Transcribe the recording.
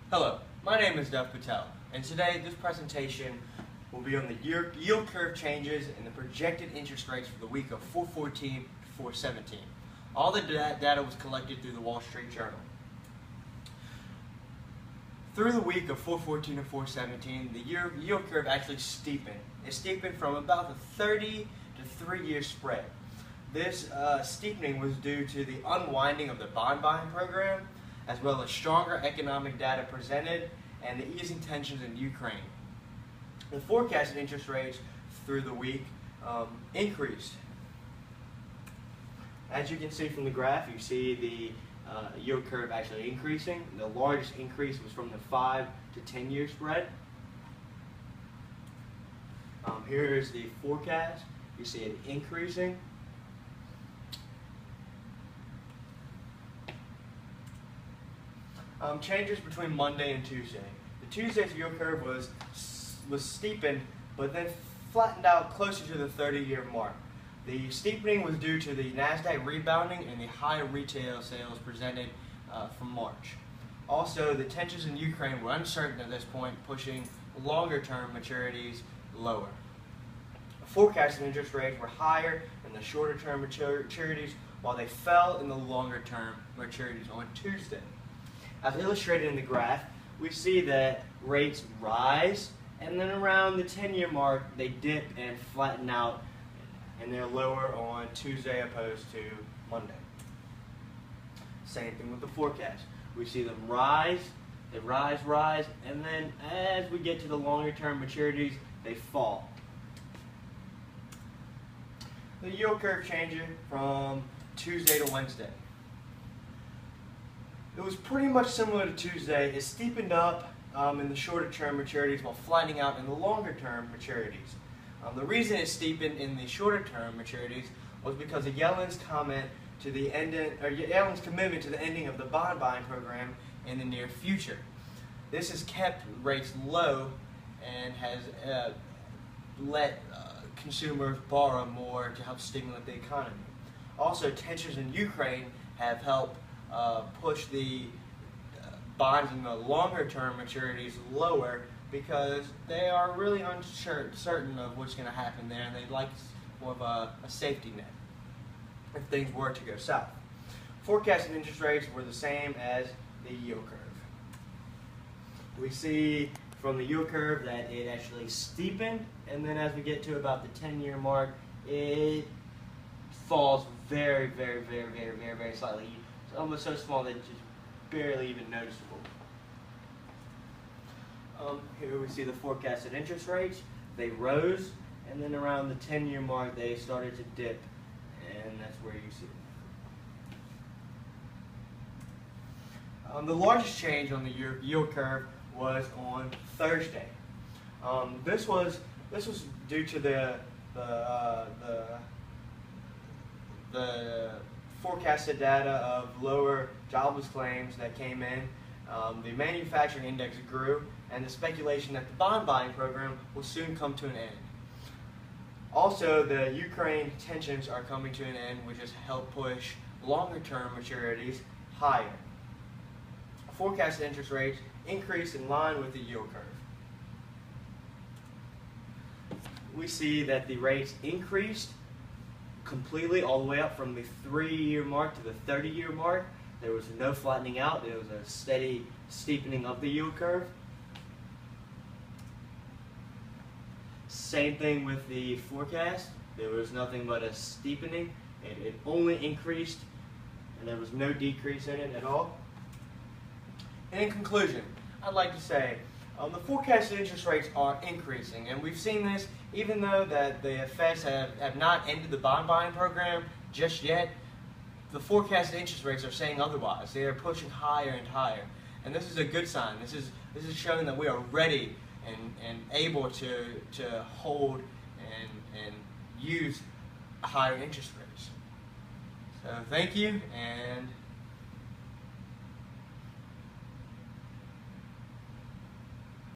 Hello, my name is Patel, and today this presentation will be on the yield curve changes and the projected interest rates for the week of 4/14 to 4/17. All the data was collected through the Wall Street Journal. Through the week of 4/14 to 4/17, the yield curve actually steepened. It steepened from about a 30 to 3-year spread. This steepening was due to the unwinding of the bond buying program, as well as stronger economic data presented and the easing tensions in Ukraine. The forecasted interest rates through the week increased. As you can see from the graph, you see the yield curve actually increasing. The largest increase was from the 5 to 10-year spread. Here is the forecast. You see it increasing. Changes between Monday and Tuesday. The Tuesday's yield curve was steepened, but then flattened out closer to the 30-year mark. The steepening was due to the NASDAQ rebounding and the high retail sales presented from March. Also, the tensions in Ukraine were uncertain at this point, pushing longer-term maturities lower. Forecasted interest rates were higher in the shorter-term maturities, while they fell in the longer-term maturities on Tuesday. As illustrated in the graph, we see that rates rise, and then around the 10-year mark, they dip and flatten out, and they're lower on Tuesday opposed to Monday. Same thing with the forecast. We see them rise, they rise, and then as we get to the longer-term maturities, they fall. The yield curve changing from Tuesday to Wednesday. It was pretty much similar to Tuesday. It steepened up in the shorter term maturities while flattening out in the longer term maturities. The reason it steepened in the shorter term maturities was because of Yellen's commitment to the ending of the bond buying program in the near future. This has kept rates low and has let consumers borrow more to help stimulate the economy. Also, tensions in Ukraine have helped push the bonds in the longer term maturities lower because they are really uncertain of what's going to happen there, and they'd like more of a safety net if things were to go south. Forecasted interest rates were the same as the yield curve. We see from the yield curve that it actually steepened, and then as we get to about the 10-year mark, it falls very slightly. It's almost so small that it's just barely even noticeable. Here we see the forecasted interest rates. They rose, and then around the 10-year mark they started to dip, and that's where you see it. The largest change on the yield curve was on Thursday. This was due to the forecasted data of lower jobless claims that came in. The manufacturing index grew, and the speculation that the bond buying program will soon come to an end. Also, the Ukraine tensions are coming to an end, which has helped push longer-term maturities higher. Forecasted interest rates increased in line with the yield curve. We see that the rates increased completely all the way up from the 3-year mark to the 30-year mark. There was no flattening out. There was a steady steepening of the yield curve. Same thing with the forecast. There was nothing but a steepening. It only increased, and there was no decrease in it at all. And in conclusion, I'd like to say the forecasted interest rates are increasing, and we've seen this even though that the Feds have not ended the bond buying program just yet. The forecasted interest rates are saying otherwise. They are pushing higher and higher, and this is a good sign. This is showing that we are ready and able to hold and use higher interest rates. So thank you, and